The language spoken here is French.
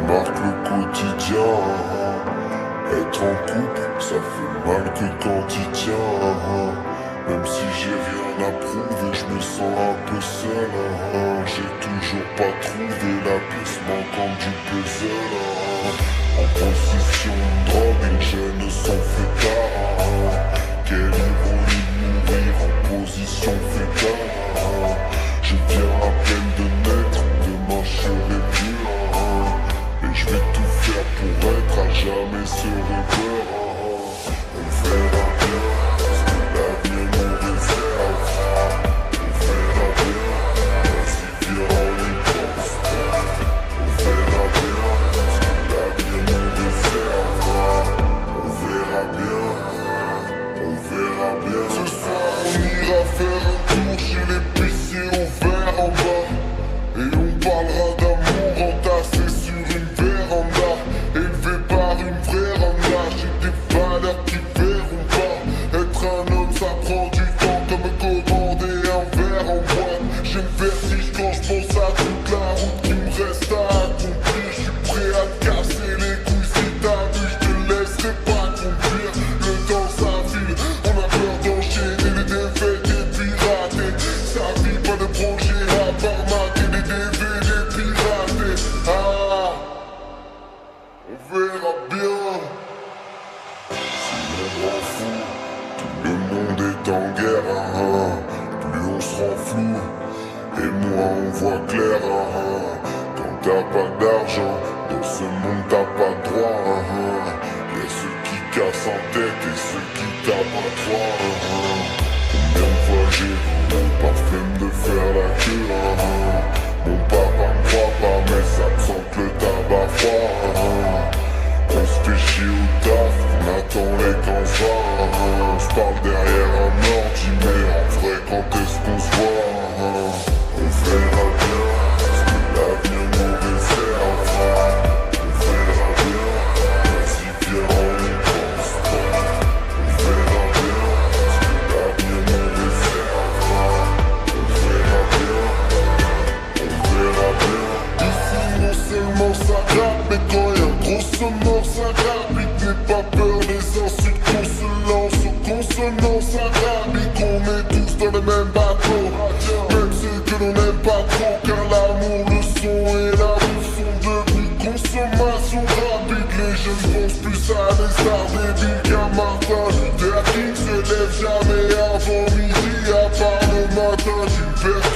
marque le quotidien. Être en couple, ça fait mal que quand il tient. Même si j'ai rien à prouver, je me sens un peu seul. J'ai toujours pas trouvé la pièce manquante du puzzle. En position de drogue, les jeunes sont fêtards. Quelle ironie de mourir en position fétale. Je viens à peine de naître, demain je serai vieux. Et je vais tout faire pour être à jamais ce rêveur. On verra bien ce que l'avenir nous réserve. On verra bien, vas-y viens on y pense. On verra bien ce que l'avenir nous réserve. On verra bien, on verra bien. Ce soir on ira faire un tour chez l'épicier au verre en bas. Et on parlera d'amour entassé sur une véranda. Élevé par une vraie randa. J'ai des valeurs qui verront pas. Être un homme ça prend du temps. Comme commander un verre en boîte. J'ai le vertige quand je pense à toute la route qui me reste à accomplir. Je suis prêt à te casser les couilles si t'as vu. Je te laisserai pas conduire. Le temps ça file. On a peur d'enchaîner les défaites et pirater. Ça vit pas de projet à part mater des DVD piratés. Ah, on verra bien. Si on rend fou, tout le monde est en guerre. Plus on se rend flou, et moins on voit clair. Quand t'as pas d'argent, dans ce monde t'as pas de droit. Y'a ceux qui cassent en tête et ceux qui tapent à trois. Combien de fois j'ai voulu par flemme de faire la queue. Mon papa me croit pas mais ça me sent que le tabac froid. On se fait chier au taf, on attend les camps va. J'parle derrière un ordi mais en vrai quand est-ce qu'on se voit. On verra bien ce que l'avenir nous réserve. On verra bien, vas-y viens on y pense pas. On verra bien ce que l'avenir nous réserve. On verra bien, on verra bien. Ici non seulement ça gratte, mais quand y'a gros sonore ça gratte. N'aie pas peur des insultes qu'on se lance aux consonances arabiques. On est tous dans le même bateau, même ceux que l'on n'aime pas trop. Car l'amour, le son et la bouffe sont devenus consommation rapide. Les jeunes pensent plus à des stars débiles qu'à Martin Luther King se lève jamais avant midi. À part le matin d'une paire